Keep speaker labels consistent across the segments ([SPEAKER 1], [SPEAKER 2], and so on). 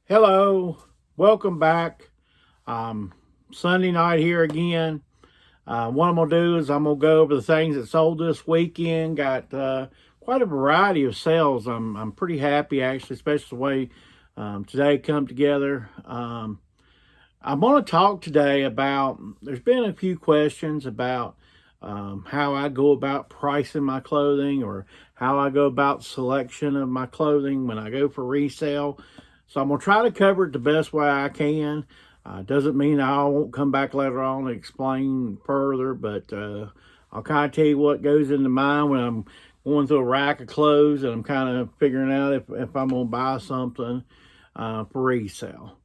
[SPEAKER 1] Hello, welcome back. Sunday night here again. What I'm gonna do is I'm gonna go over the things that sold this weekend. Got quite a variety of sales. I'm pretty happy actually, especially the way today come together. I'm gonna talk today about. There's been a few questions about how I go about pricing my clothing or how I go about selection of my clothing when I go for resale. So I'm gonna try to cover it the best way I can. Doesn't mean I won't come back later on and explain further, but I'll kind of tell you what goes into mind when I'm going through a rack of clothes and I'm kind of figuring out if I'm gonna buy something for resale.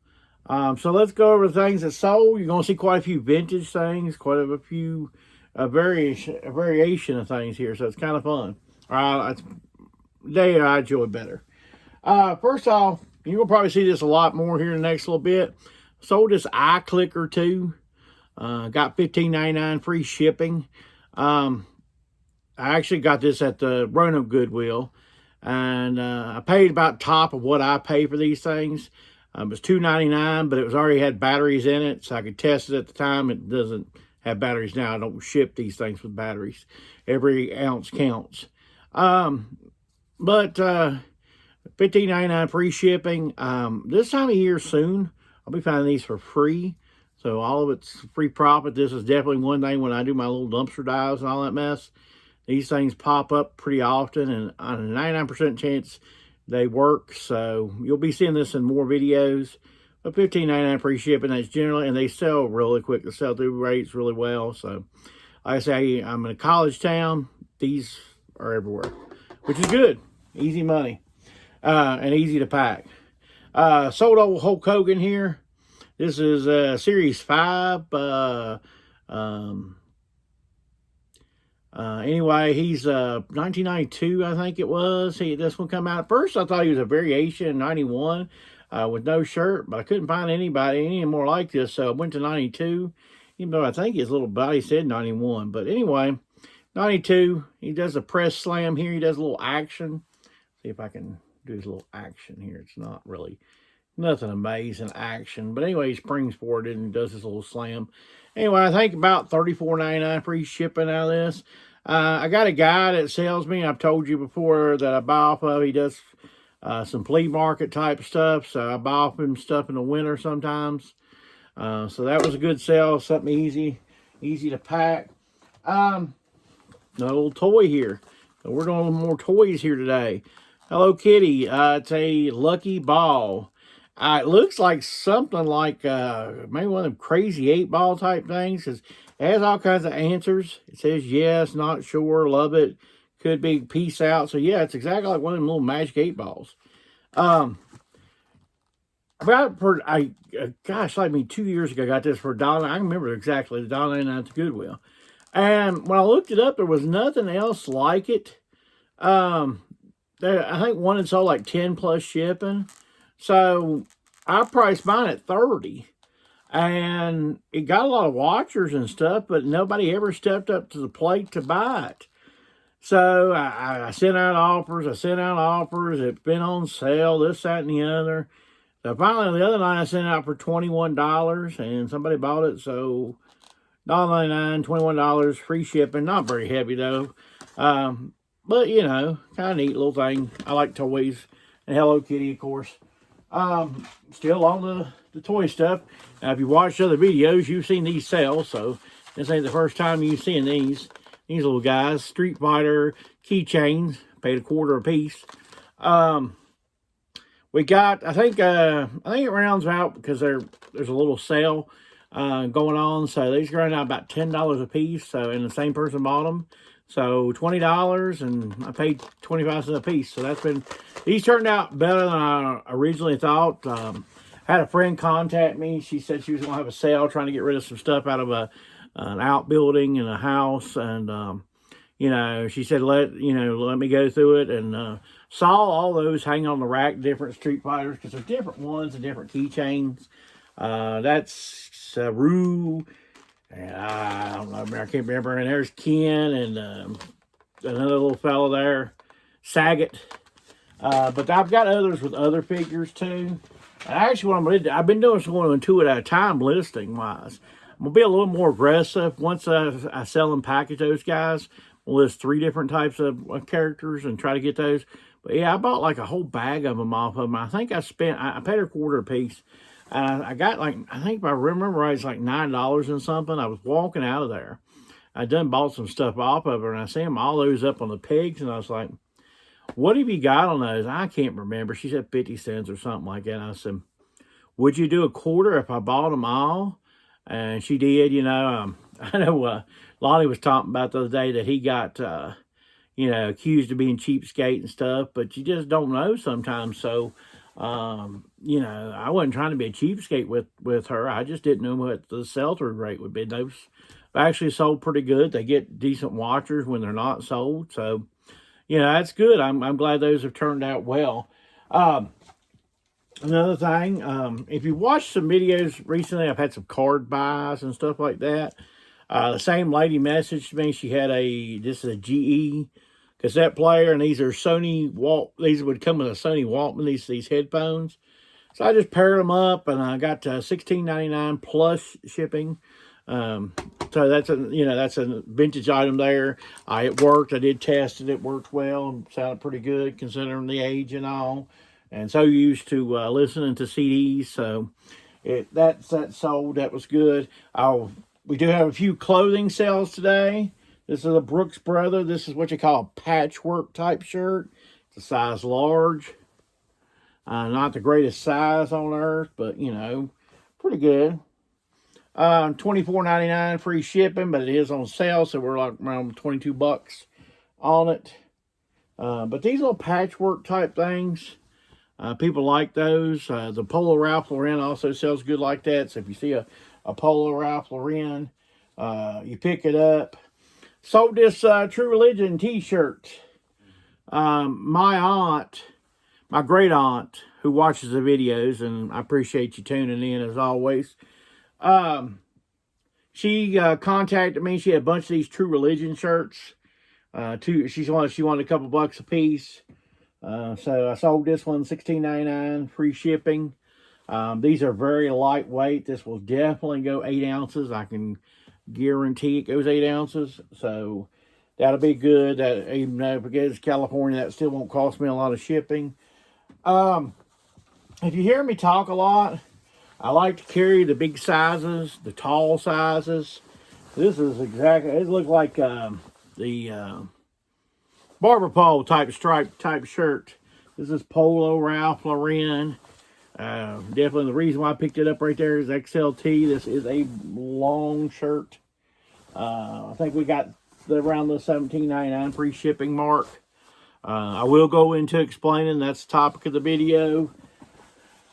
[SPEAKER 1] So let's go over the things that sold. You're gonna see quite a few vintage things, quite a few variation of things here, so it's kind of fun. It's a day I enjoy better. First off, you're gonna probably see this a lot more here in the next little bit. Sold this eye clicker too. Got $15.99 free shipping. I actually got this at the Roanoke Goodwill, and I paid about top of what I pay for these things. It was $2.99, but it was already had batteries in it, so I could test it at the time. It doesn't have batteries now. I don't ship these things with batteries. Every ounce counts. But $15.99 free shipping. This time of year soon, I'll be finding these for free. So all of it's free profit. This is definitely one thing when I do my little dumpster dives and all that mess. These things pop up pretty often, and on a 99% chance they work. So you'll be seeing this in more videos. But $15.99 free shipping, that's generally, and they sell really quick. The sell-through rates really well. So like I say, I'm in a college town. These are everywhere, which is good. Easy money. And easy to pack. Sold old Hulk Hogan here. This is Series 5. Anyway, he's 1992, I think it was. This one come out. At first, I thought he was a variation in 91 with no shirt, but I couldn't find any more like this, so I went to 92, even though I think his little body said 91. But anyway, 92, he does a press slam here. He does a little action. See if I can do his little action here. It's not really nothing amazing action. But anyway, he springs forward and does his little slam. Anyway, I think about $34.99 free shipping out of this. I got a guy that sells me. I've told you before that I buy off of. He does some flea market type stuff. So I buy off him stuff in the winter sometimes. So that was a good sell. Something easy to pack. A little toy here. So we're doing a little more toys here today. Hello Kitty. It's a lucky ball. It looks like something like maybe one of them crazy 8-ball type things. Because it has all kinds of answers. It says yes, not sure, love it, could be, peace out. So yeah, it's exactly like one of them little magic 8-balls. Gosh, like me 2 years ago, I got this for $1. I remember exactly the $1.99 at the Goodwill. And when I looked it up, there was nothing else like it. I think one had sold like 10 plus shipping. So I priced mine at 30. And it got a lot of watchers and stuff, but nobody ever stepped up to the plate to buy it. So I sent out offers. It's been on sale, this, that, and the other. So finally, the other night I sent it out for $21, and somebody bought it. So $1.99, $21, free shipping. Not very heavy, though. But, you know, kind of neat little thing. I like toys. And Hello Kitty, of course. Still on the toy stuff. Now, if you watched other videos, you've seen these sell. So, this ain't the first time you've seen these. These little guys. Street Fighter keychains. Paid $0.25 a piece. We got, I think it rounds out because there's a little sale going on. So, these are running out about $10 a piece. So, and the same person bought them. So $20, and I paid 25 cents a piece. So these turned out better than I originally thought. Had a friend contact me. She said she was going to have a sale trying to get rid of some stuff out of an outbuilding in a house. And, she said, let me go through it, and saw all those hang on the rack, different Street Fighters, because there's different ones and different keychains. That's Rue. And I don't know, I can't remember. And there's Ken and another little fellow there, Saget. But I've got others with other figures too. Actually, what I'm going to do, I've been doing one two at a time listing wise. I'm going to be a little more aggressive. Once I sell and package those guys, we'll list 3 different types of characters and try to get those. But yeah, I bought like a whole bag of them off of them. I think I paid a quarter a piece. I got like, I think if I remember right, it's like $9 and something. I was walking out of there. I done bought some stuff off of her, and I see them all those up on the pigs, and I was like, what have you got on those? I can't remember. She said 50 cents or something like that. And I said, would you do a quarter if I bought them all? And she did, you know. I know Lonnie was talking about the other day that he got, accused of being cheapskate and stuff, but you just don't know sometimes. So, I wasn't trying to be a cheapskate with her. I just didn't know what the sell-through rate would be. Those actually sold pretty good. They get decent watchers when they're not sold. So, that's good. I'm glad those have turned out well. Another thing, if you watched some videos recently, I've had some card buys and stuff like that. The same lady messaged me. She had this is a GE cassette player, and these are these would come with a Sony Walkman, these headphones. So I just paired them up, and I got $16.99 plus shipping. So that's a vintage item there. It worked. I did test it. It worked well. Sounded pretty good considering the age and all. And so used to listening to CDs. So that's sold. That was good. We do have a few clothing sales today. This is a Brooks Brother. This is what you call a patchwork type shirt. It's a size large. Not the greatest size on earth, but pretty good. $24.99 free shipping, but it is on sale, so we're like around $22 on it. But these little patchwork type things, people like those. The Polo Ralph Lauren also sells good like that. So if you see a Polo Ralph Lauren, you pick it up. Sold this True Religion t-shirt. My great aunt, who watches the videos, and I appreciate you tuning in as always. She contacted me. She had a bunch of these True Religion shirts. She wanted a couple bucks a piece. So I sold this one $16.99, free shipping. These are very lightweight. This will definitely go 8 ounces. I can guarantee it goes 8 ounces. So that'll be good. That even though if it's California, that still won't cost me a lot of shipping. If you hear me talk a lot, I like to carry the big sizes, the tall sizes. This is exactly, it looks like the barber pole type stripe type shirt. This is Polo Ralph Lauren. Definitely the reason why I picked it up right there is XLT. This is a long shirt. I think we got around the $17.99 free shipping mark. I will go into explaining, that's the topic of the video,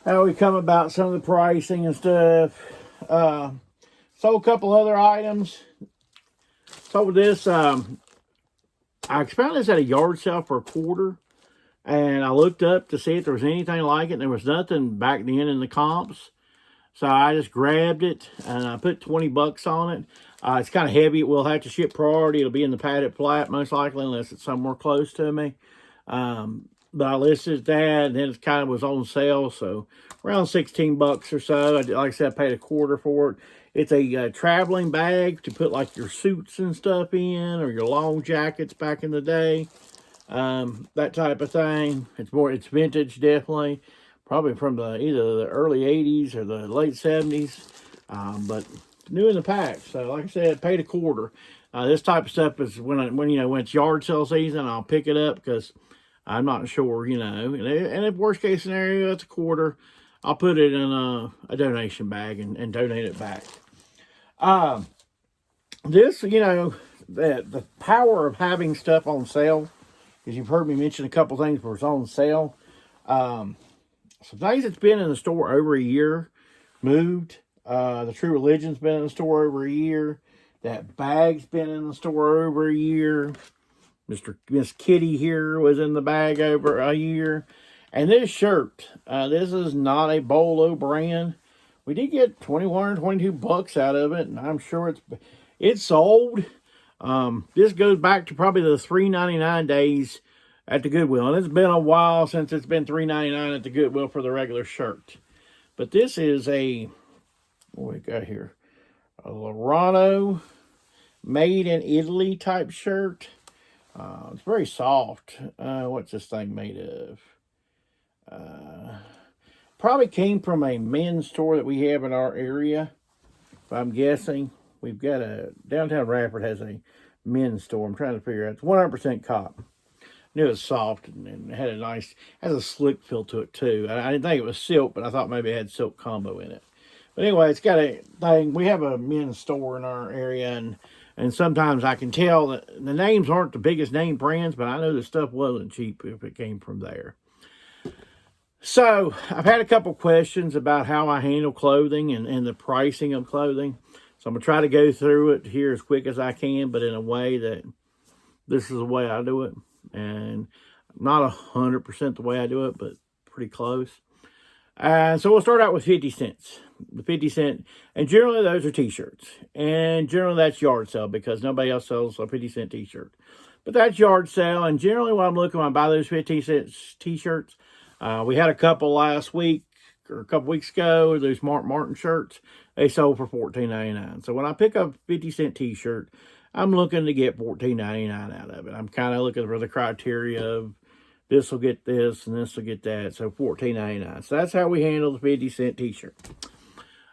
[SPEAKER 1] how we come about some of the pricing and stuff. Sold a couple other items. Sold this, I found this at a yard sale for a quarter. And I looked up to see if there was anything like it. And there was nothing back then in the comps. So I just grabbed it and I put $20 on it. It's kind of heavy. It will have to ship priority. It'll be in the padded flat most likely, unless it's somewhere close to me. But I listed that, and then it kind of was on sale. So around $16 or so. Like I said, I paid a quarter for it. It's a traveling bag to put like your suits and stuff in, or your long jackets back in the day. That type of thing. It's vintage, definitely. Probably from either the early 80s or the late 70s. But new in the pack. So like I said, paid a quarter. This type of stuff is when it's yard sale season, I'll pick it up because I'm not sure, And if worst case scenario, it's a quarter, I'll put it in a donation bag and donate it back. This, the power of having stuff on sale, because you've heard me mention a couple things where it's on sale. Some things that's been in the store over a year moved. The True Religion's been in the store over a year. That bag's been in the store over a year. Miss Kitty here was in the bag over a year. And this shirt, this is not a Bolo brand. We did get $21 or $22 out of it, and I'm sure it's sold. This goes back to probably the $3.99 days at the Goodwill. And it's been a while since it's been $3.99 at the Goodwill for the regular shirt. But this is what we got here? A Lorano made in Italy type shirt. It's very soft. What's this thing made of? Probably came from a men's store that we have in our area. If I'm guessing, we've got downtown Radford has a men's store. I'm trying to figure out. It's 100% cotton. Knew it was soft and had has a slick feel to it too. I didn't think it was silk, but I thought maybe it had silk combo in it. But anyway, it's got a thing. We have a men's store in our area, and sometimes I can tell that the names aren't the biggest name brands, but I know the stuff wasn't cheap if it came from there. So I've had a couple questions about how I handle clothing and the pricing of clothing. So I'm going to try to go through it here as quick as I can, but in a way that this is the way I do it. And not 100% the way I do it, but pretty close. So we'll start out with 50 cents. The 50 cent, and generally those are t-shirts. And generally that's yard sale because nobody else sells a 50 cent t-shirt. But that's yard sale, and generally when I'm looking when I buy those 50 cent t-shirts, we had a couple last week or a couple weeks ago, those Mark Martin shirts, they sold for $14.99. So when I pick up a 50 cent t-shirt, I'm looking to get $14.99 out of it. I'm kind of looking for the criteria of this will get this and this will get that. So $14.99. So that's how we handle the 50 cent t-shirt.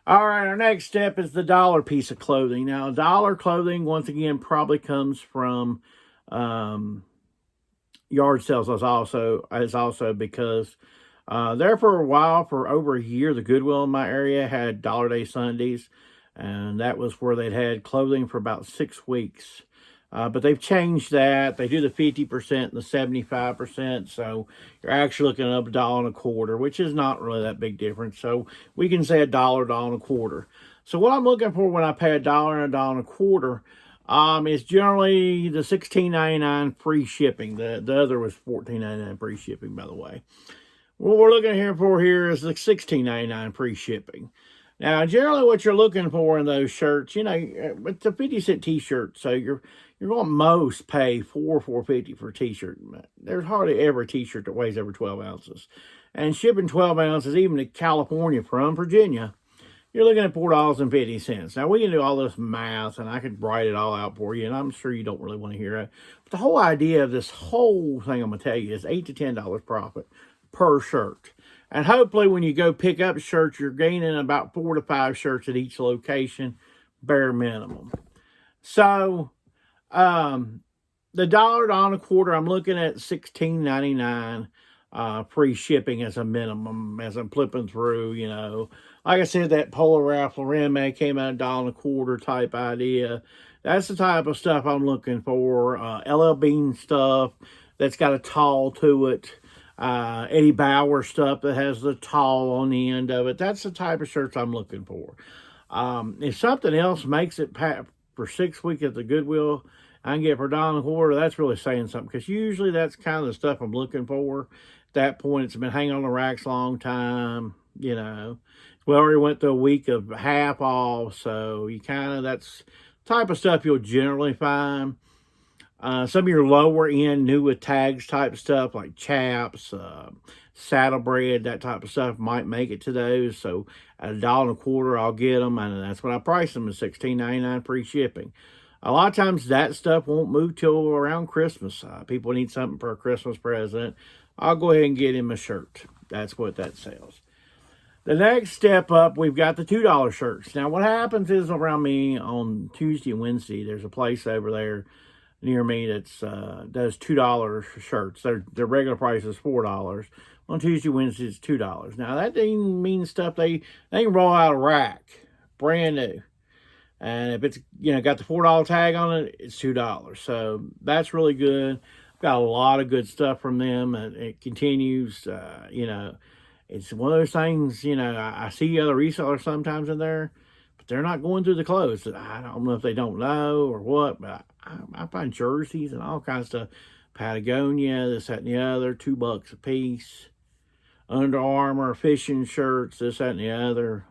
[SPEAKER 1] All right, our next step is the dollar piece of clothing. Now, dollar clothing, once again, probably comes from yard sales as also because there for a while, for over a year, the Goodwill in my area had Dollar Day Sundays. And that was where they'd had clothing for about 6 weeks. But they've changed that. They do the 50% and the 75%. So you're actually looking at $1.25, which is not really that big difference. So we can say $1.25. So what I'm looking for when I pay $1 and $1.25 is generally the $16.99 free shipping. The other was $14.99 free shipping, by the way. What we're looking here is the $16.99 free shipping. Now, generally what you're looking for in those shirts, it's a 50 cent t-shirt, so you're going to most pay $4.50 for a t-shirt. There's hardly ever a t-shirt that weighs over 12 ounces. And shipping 12 ounces, even to California from Virginia, you're looking at $4.50. Now, we can do all this math, and I could write it all out for you, and I'm sure you don't really want to hear it. But the whole idea of this whole thing I'm going to tell you is $8 to $10 profit per shirt. And hopefully when you go pick up shirts, you're gaining about 4 to 5 shirts at each location, bare minimum. So the $1.25, I'm looking at $16.99 free shipping as a minimum as I'm flipping through, Like I said, that Polo Ralph Lauren came out $1.25 type idea. That's the type of stuff I'm looking for. LL Bean stuff that's got a tall to it. Eddie Bauer stuff that has the tall on the end of it. That's the type of shirts I'm looking for. If something else makes it for 6 weeks at the Goodwill, I can get it for $1.25. That's really saying something because usually that's kind of the stuff I'm looking for. At that point, it's been hanging on the racks a long time. We already went through a week of half off, so that's the type of stuff you'll generally find. Some of your lower end, new with tags type stuff like chaps, saddlebred, that type of stuff might make it to those. So at $1.25, I'll get them, and that's what I price them at $16.99 free shipping. A lot of times that stuff won't move till around Christmas. People need something for a Christmas present. I'll go ahead and get him a shirt. That's what that sells. The next step up, we've got the $2 shirts. Now, what happens is around me on Tuesday and Wednesday, there's a place over there near me that's does $2 shirts. Their regular price is $4. On Tuesday, Wednesday, it's $2. Now, that doesn't mean stuff they can roll out a rack, brand new. And if it's, got the $4 tag on it, it's $2. So that's really good. Got a lot of good stuff from them, and it continues, it's one of those things, I see other resellers sometimes in there, but they're not going through the clothes. I don't know if they don't know or what, but I find jerseys and all kinds of stuff. Patagonia, this, that, and the other, $2 a piece. Under Armour, fishing shirts, this, that, and the other.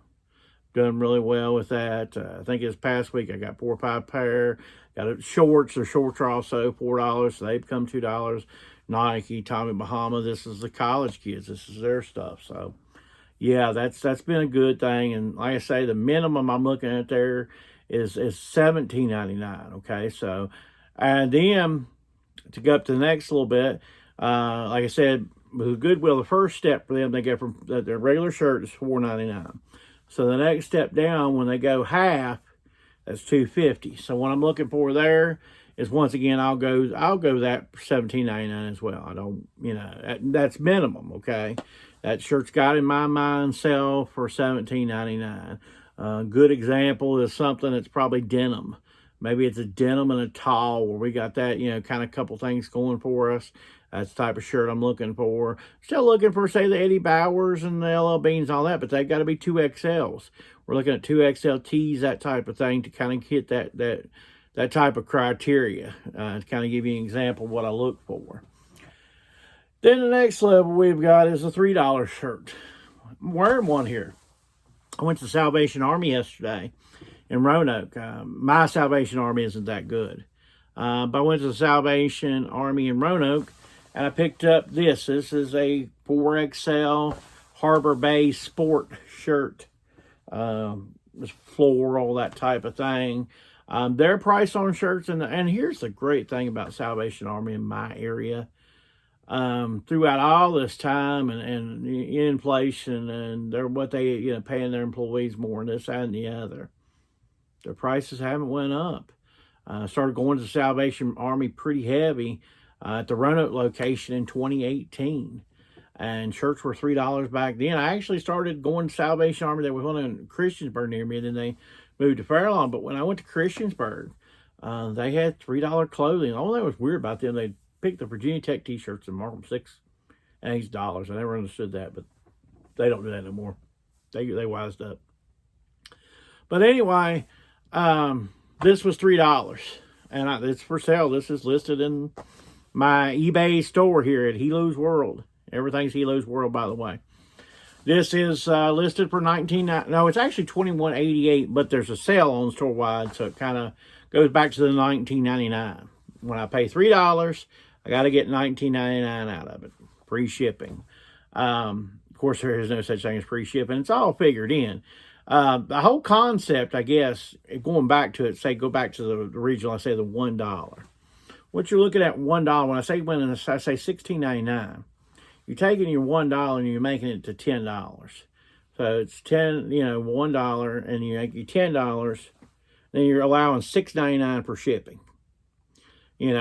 [SPEAKER 1] Done really well with that. I think this past week I got 4 or 5 pair. Got shorts. Their shorts are also $4, so they become $2. Nike, Tommy Bahama. This is the college kids. This is their stuff. So, yeah, that's been a good thing. And like I say, the minimum I'm looking at there is $17.99. Okay, so and then to go up to the next little bit, like I said, with Goodwill, the first step for them, they go from their regular shirt is $4.99. So the next step down, when they go half, that's $2.50. So what I'm looking for there is, once again, I'll go that $17.99 as well. I don't, that's minimum. Okay, that shirt's got in my mind sell for $17.99. Good example is something that's probably denim. Maybe it's a denim and a tall where we got that, kind of couple things going for us. That's the type of shirt I'm looking for. Still looking for, say, the Eddie Bowers and the LL Beans and all that, but they've got to be 2XLs. We're looking at 2XL that type of thing, to kind of hit that type of criteria. To kind of give you an example of what I look for. Then the next level we've got is a $3 shirt. I'm wearing one here. I went to the Salvation Army yesterday in Roanoke. My Salvation Army isn't that good. But I went to the Salvation Army in Roanoke, and I picked up this. This is a 4XL Harbor Bay sport shirt. It's floral, that type of thing. Their price on shirts, and here's the great thing about Salvation Army in my area. Throughout all this time and inflation, and they're what they paying their employees more, and this, that, and the other, their prices haven't went up. Started going to the Salvation Army pretty heavy at the Roanoke location in 2018. And shirts were $3 back then. I actually started going to Salvation Army. There was one in Christiansburg near me, and then they moved to Fairlawn. But when I went to Christiansburg, they had $3 clothing. The only thing that was weird about them, they picked the Virginia Tech t-shirts and marked them $6 I never understood that, but they don't do that no more. They wised up. But anyway, this was $3, and it's for sale. This is listed in my eBay store here at Helo's World. Everything's Helo's World, by the way. This is listed for it's actually $21.88, but there's a sale on store wide, so it kind of goes back to the $19.99. When I pay $3, I got to get $19.99 out of it, free shipping. Of course, there is no such thing as free shipping. It's all figured in. The whole concept, I guess, going back to it, go back to the original, I say the $1. What you're looking at, $1, when I say $16.99, you're taking your $1 and you're making it to $10. So it's $1, and you make your $10, then you're allowing $6.99 for shipping. You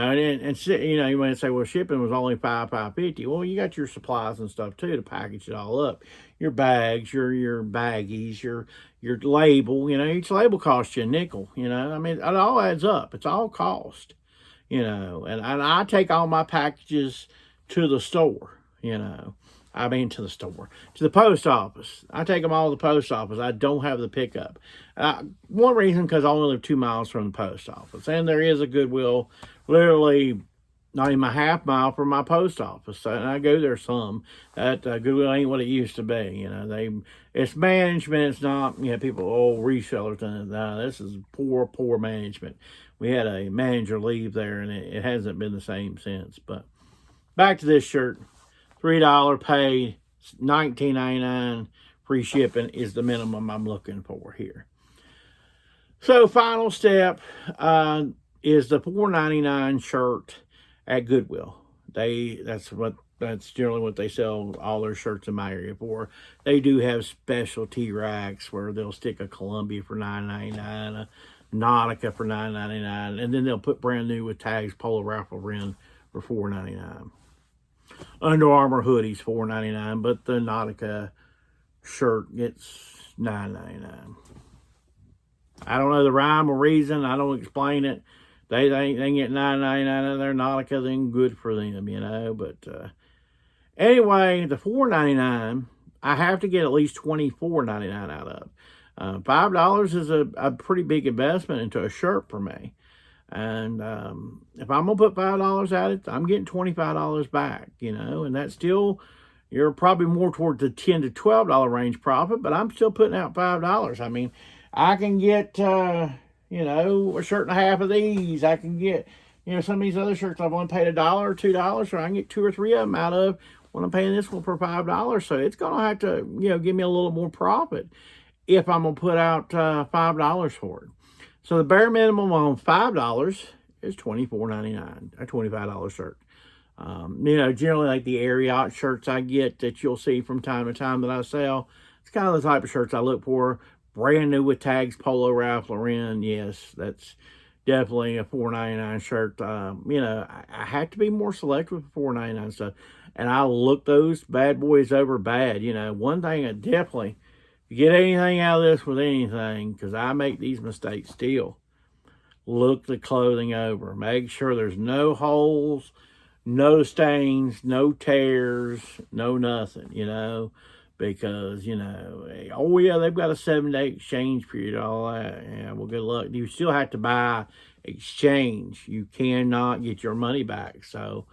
[SPEAKER 1] might say, well, shipping was only $5.50. Well, you got your supplies and stuff too to package it all up. Your bags, your baggies, your label. Each label costs you a nickel. It all adds up. It's all cost. And I take all my packages to the store. To the post office. I take them all to the post office. I don't have the pickup. One reason, because I only live 2 miles from the post office. And there is a Goodwill literally not even a half mile from my post office. And I go there some. That Goodwill ain't what it used to be. It's management. It's not, people, resellers. No, this is poor management. We had a manager leave there, and it hasn't been the same since. But back to this shirt. $3 paid, $19.99 free shipping is the minimum I'm looking for here. So final step is the $4.99 shirt at Goodwill. That's generally what they sell all their shirts in my area for. They do have specialty racks where they'll stick a Columbia for $9.99, a Nautica for $9.99, and then they'll put brand new with tags Polo Ralph Lauren for $4.99. Under Armour hoodies $4.99, but the Nautica shirt gets $9.99. I don't know the rhyme or reason. I don't explain it. They get $9.99 out of their Nautica, then good for them, But anyway, the $4.99, I have to get at least $24.99 out of. $5 is a pretty big investment into a shirt for me. And if I'm going to put $5 at it, I'm getting $25 back, and that's still, you're probably more toward the $10 to $12 range profit, but I'm still putting out $5. I can get, a shirt and a half of these. I can get, some of these other shirts I've only paid $1 or $2, so I can get 2 or 3 of them out of Well, I'm paying this one for $5, so it's going to have to, give me a little more profit if I'm going to put out $5 for it. So the bare minimum on $5 is $24.99, a $25 shirt. Generally like the Ariat shirts I get that you'll see from time to time that I sell, it's kind of the type of shirts I look for. Brand new with tags, Polo Ralph Lauren. Yes, that's definitely a $4.99 shirt. I have to be more selective with $4.99 stuff. And I look those bad boys over bad. One thing I definitely, if you get anything out of this with anything, because I make these mistakes still, look the clothing over. Make sure there's no holes, no stains, no tears, no nothing, because, oh yeah, they've got a 7-day exchange period, all that. Yeah, well, good luck. You still have to buy exchange. You cannot get your money back. So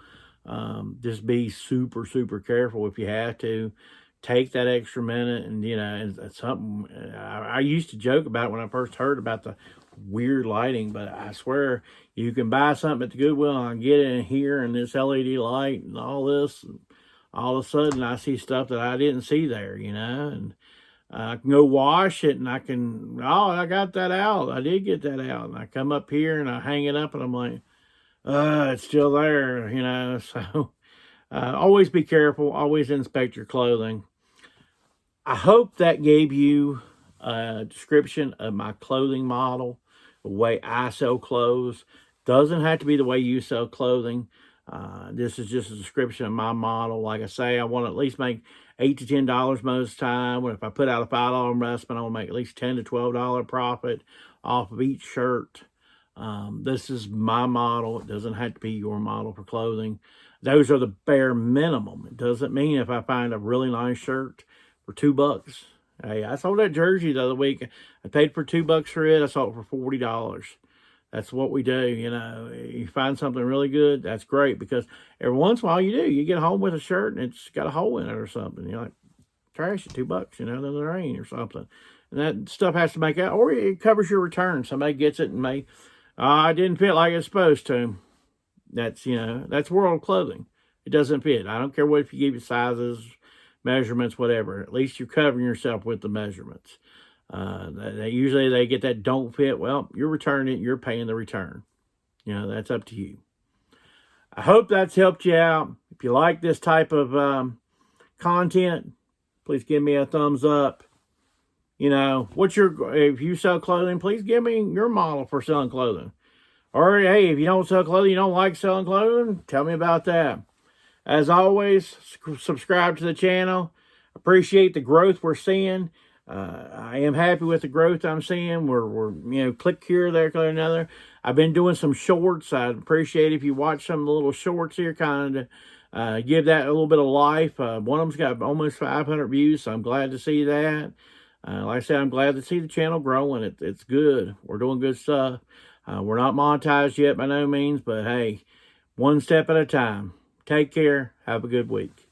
[SPEAKER 1] just be super, super careful if you have to. Take that extra minute, and it's something I used to joke about when I first heard about the weird lighting, but I swear you can buy something at the Goodwill and get it in here and this LED light and all this, and all of a sudden I see stuff that I didn't see there, and I can go wash it and I got that out. I did get that out. And I come up here and I hang it up and I'm like, it's still there, so always be careful. Always inspect your clothing. I hope that gave you a description of my clothing model, the way I sell clothes. Doesn't have to be the way you sell clothing. This is just a description of my model. Like I say, I want to at least make $8 to $10 most of the time. If I put out a $5 investment, I want to make at least $10 to $12 profit off of each shirt. This is my model. It doesn't have to be your model for clothing. Those are the bare minimum. It doesn't mean if I find a really nice shirt for $2. Hey, I sold that jersey the other week. I paid for $2 for it. I sold it for $40. That's what we do. You find something really good, that's great, because every once in a while you get home with a shirt and it's got a hole in it or something. You're like, trash it, $2, in the rain or something. And that stuff has to make out, or it covers your return. Somebody gets it and I didn't fit like it's supposed to. That's world clothing. It doesn't fit. I don't care what if you give it sizes, measurements, whatever. At least you're covering yourself with the measurements. Usually they get that don't fit. Well, you're returning it. You're paying the return. That's up to you. I hope that's helped you out. If you like this type of content, please give me a thumbs up. If you sell clothing, please give me your model for selling clothing. Or, hey, if you don't sell clothing, you don't like selling clothing, tell me about that. As always, subscribe to the channel. Appreciate the growth we're seeing. I am happy with the growth I'm seeing. We're click here, there, click another. I've been doing some shorts. I'd appreciate if you watch some of the little shorts here, kind of give that a little bit of life. One of them's got almost 500 views, so I'm glad to see that. Like I said, I'm glad to see the channel growing. It's good. We're doing good stuff. We're not monetized yet by no means, but hey, one step at a time. Take care. Have a good week.